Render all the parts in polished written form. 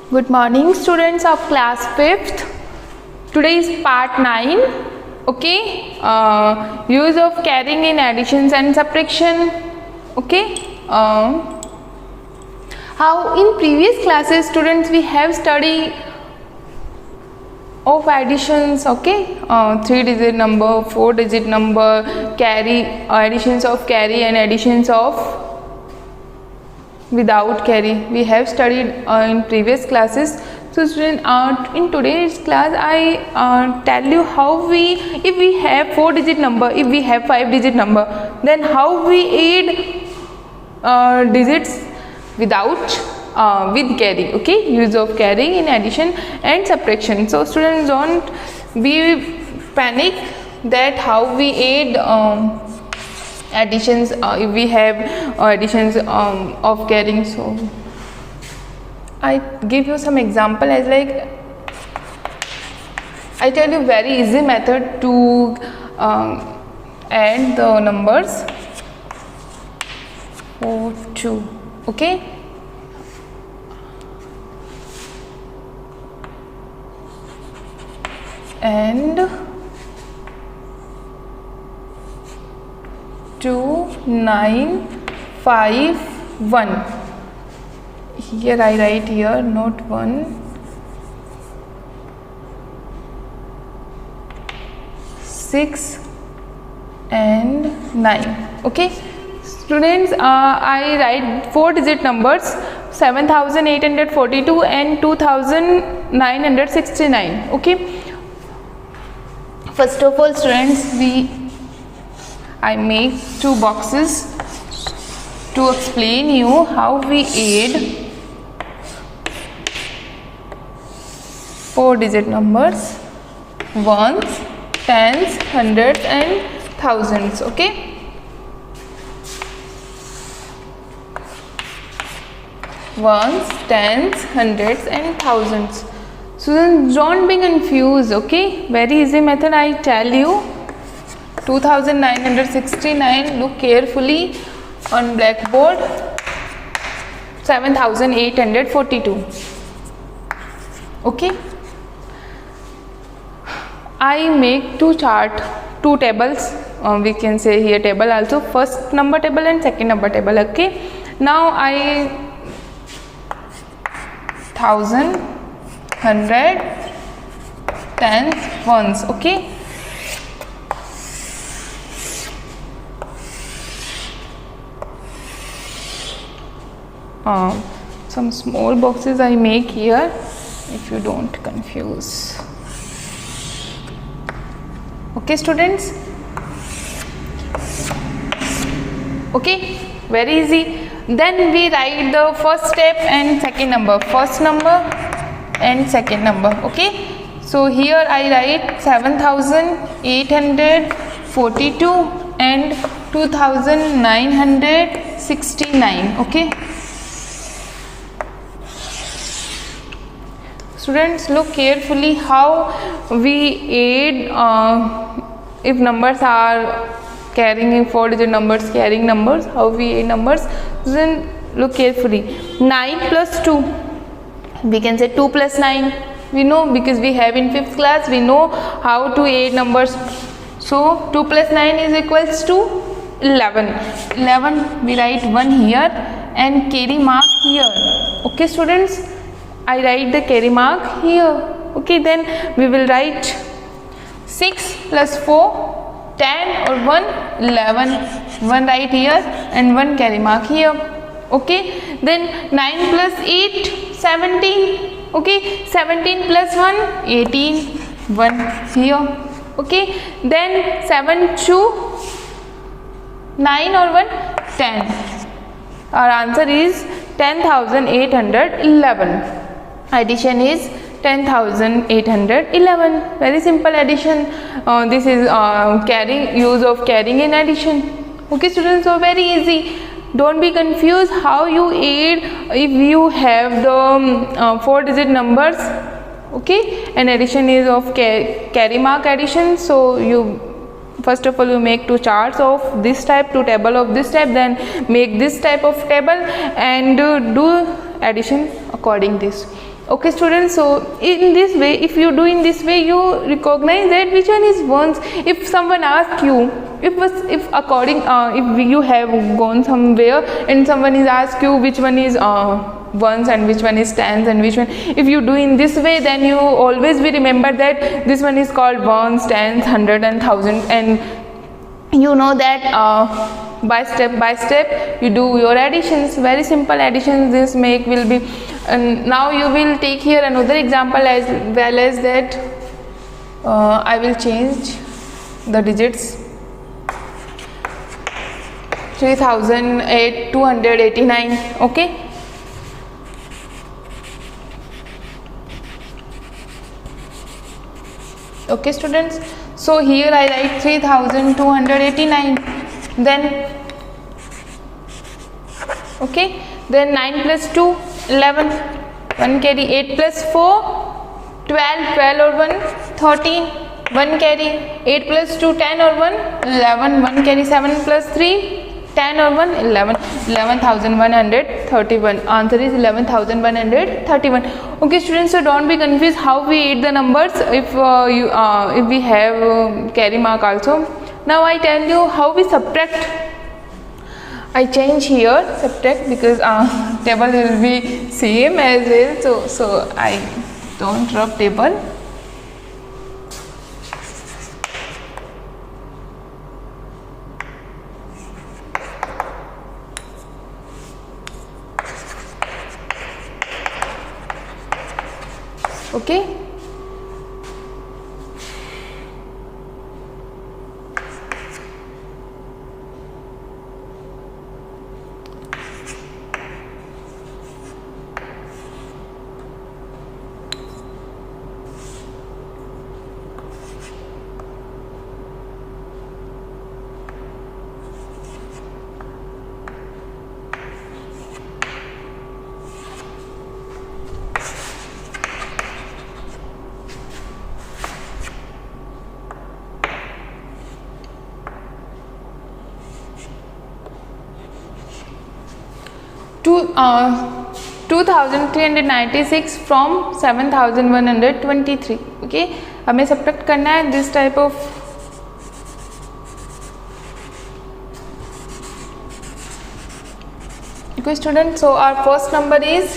Good morning, students of class 5th. Today is part 9. Okay, use of carrying in additions and subtraction. Okay, how in previous classes, students, we have studied of additions. Okay, 3-digit number, 4-digit number, carry, additions of carry and additions of without carry. We have studied in previous classes. So student, in today's class I tell you how we, if we have 4-digit number, if we have 5-digit number, then how we add digits without with carry. Okay, use of carrying in addition and subtraction. So students, don't be panic that how we add additions if we have additions of carrying. So I give you some example as like I tell you very easy method to add the numbers 4, 2. Okay, and 2, 9, 5, 1. Here I write here not 1, 6 and 9. Okay, students, I write 4-digit numbers 7,842 and 2,969. Okay, first of all, students, I make 2 boxes to explain you how we add 4-digit numbers, ones, tens, hundreds and thousands. Okay, ones, tens, hundreds and thousands. So don't be confused. Okay, very easy method I tell you. 2,969, look carefully on blackboard. 7,842. Okay, I make 2 tables. We can say here table also, first number table and second number table. Okay, now I 1,000, 100, tens, ones. Okay, some small boxes I make here if you don't confuse. Okay, students. Okay, very easy. Then we write the first step and second number, first number and second number. Okay, so here I write 7,842 and 2,969. Okay, students, look carefully how we add if numbers are carrying in 4-digit numbers, carrying numbers, how we add numbers. Then look carefully. 9 plus 2, we can say 2 plus 9. We know because we have in 5th class, we know how to add numbers. So 2 plus 9 is equals to 11. 11 we write 1 here and carry mark here. Okay, students, I write the carry mark here. Okay, then we will write 6 plus 4, 10 or 1, 11. 1 right here and 1 carry mark here. Okay, then 9 plus 8, 17. Okay, 17 plus 1, 18. 1 here. Okay, then 7, 2, 9 or 1, 10. Our answer is 10,811. Addition is 10,811. Very simple addition. This is use of carrying in addition. Okay, students, so very easy. Don't be confused how you add if you have the 4-digit numbers. Okay, and addition is of carry mark addition. So you first of all you make 2 charts of this type, 2 table of this type, then make this type of table and do addition according this. Okay students, so in this way, if you do in this way, you recognize that which one is ones. If someone asks you, if according if you have gone somewhere and someone is asked you which one is ones and which one is tens and which one, if you do in this way, then you always will remember that this one is called ones, tens, hundred and thousand, and you know that by step you do your additions, very simple additions this make will be. And now you will take here another example as well as that. I will change the digits. 3289. Okay, okay students, so here I write 3289, then okay, then 9 plus 2 11, 1 carry, 8 plus 4 12, 12 or 1 13, 1 carry, 8 plus 2 10 or 1 11, 1 carry, 7 plus 3 10 or 1 11, 11,131. Answer is 11,131. Okay students, so don't be confused how we add the numbers if we have carry mark also. Now I tell you how we subtract. I change here subtract because table will be same as well, so I don't rub table. Okay, to 2396 from 7123. Okay, हमें subtract करना है this type of. Okay students, so our first number is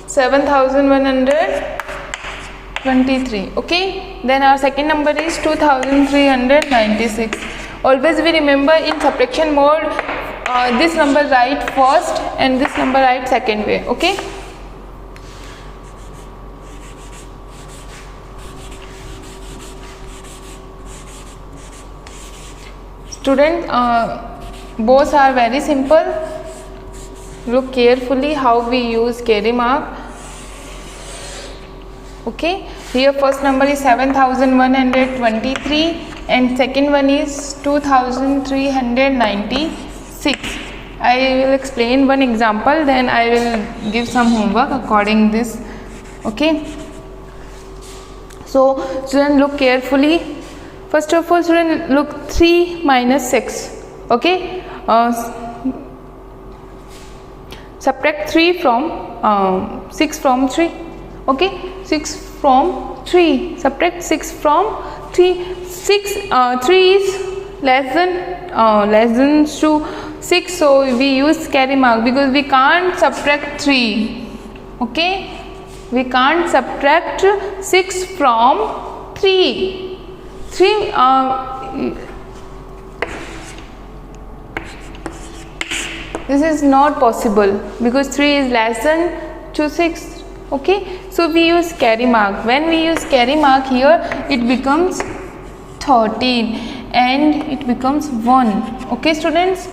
7123. Okay, then our second number is 2396. Always we remember in subtraction mode, this number write first and this number write second way. Okay, students, both are very simple. Look carefully how we use carry mark. Okay, here first number is 7123 and second one is 2396. I will explain one example, then I will give some homework according this. Okay, so students, look carefully. First of all students, look 3 minus 6. Okay, subtract 3 from 6 from 3. Okay, 6 from 3, subtract 6 from 3. 3 is less than 2 6, so we use carry mark because we can't subtract 3. Okay, we can't subtract 6 from 3. This is not possible because 3 is less than 6. Okay, so we use carry mark. When we use carry mark here, it becomes 13 and it becomes 1. Okay students,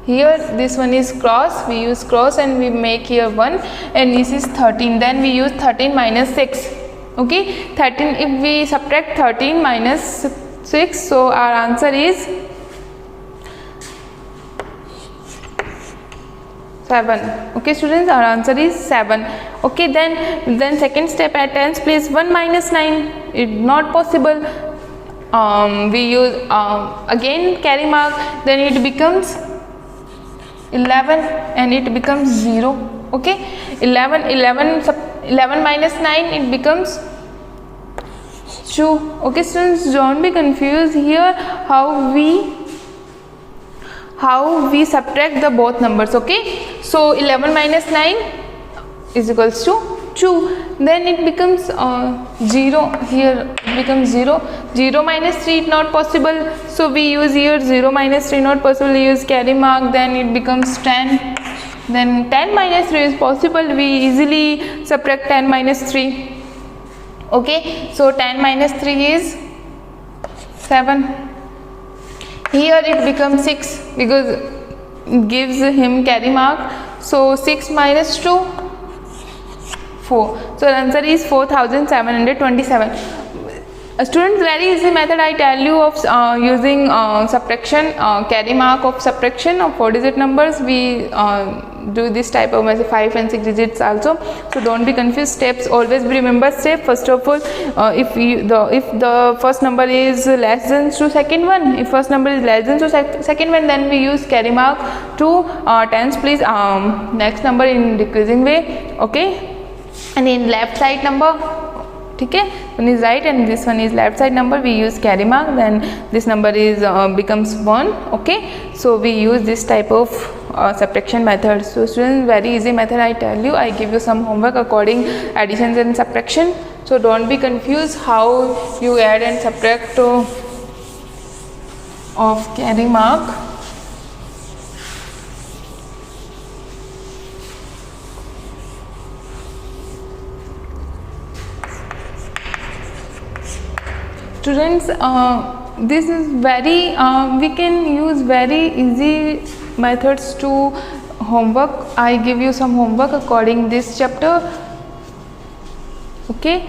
here this one is cross, we use cross and we make here 1, and this is 13. Then we use 13 minus 6. Okay, 13, if we subtract 13 minus 6, so our answer is 7. Okay students, our answer is 7. Okay, then second step, at tens place 1 minus 9. It's not possible. We use again carry mark, then it becomes 11 and it becomes 0. Okay, 11 11 minus 9, it becomes 2. Okay students, don't be confused here how we subtract the both numbers. Okay, so 11 minus 9 is equals to 2. Then it becomes 0. Here it becomes 0. 0 minus 3 is not possible, so we use here 0 minus 3 not possible, we use carry mark. Then it becomes 10. Then 10 minus 3 is possible, we easily subtract 10 minus 3. Okay, so 10 minus 3 is 7. Here it becomes 6 because it gives him carry mark. So 6 minus 2, 4. So the answer is 4727. Students, very easy method I tell you of using subtraction, carry mark of subtraction of 4-digit numbers. We do this type of 5 and 6 digits also. So don't be confused. Steps, always remember step. First of all, if the first number is less than to second one, if first number is less than to second one, then we use carry mark to tens place next number in decreasing way. Okay, and in left side number, okay, one is right and this one is left side number, we use carry mark, then this number is becomes 1. Okay, so we use this type of subtraction method. So students, very easy method I tell you. I give you some homework according additions and subtraction, so don't be confused how you add and subtract of carry mark. Students, this is very we can use very easy methods to homework. I give you some homework according this chapter. Okay,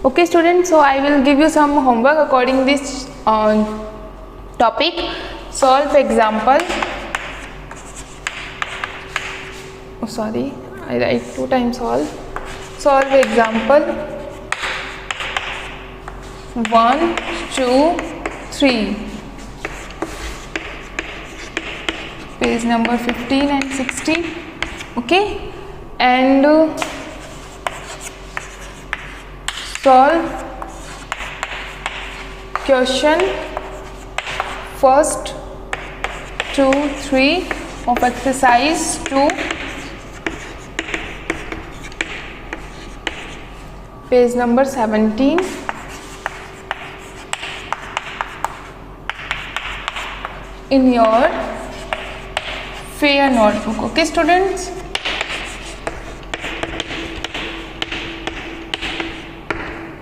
okay students, so I will give you some homework according this topic. Solve example. Oh, sorry, I write 2 times solve. Solve example 1, 2, 3. Page number 15 and 16. Okay, and solve question first 2, 3 of exercise 2. Page number 17. In your fair notebook. Okay students,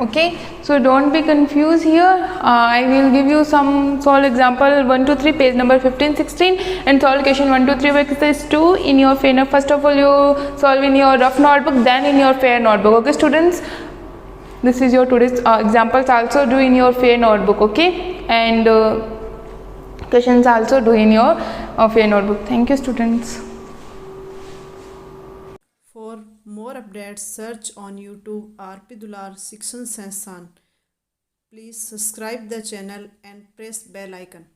okay, so don't be confused here. I will give you some solve example 1, 2, 3, page number 15, 16, and solve question 1, 2, 3 of exercise 2 in your fair. First of all, you solve in your rough notebook, then in your fair notebook. Okay students, this is your today's examples also do in your fair notebook. Okay, and questions also do in your fair notebook. Thank you students. For more updates, search on YouTube RP Dular Section Session. Please subscribe the channel and press bell icon.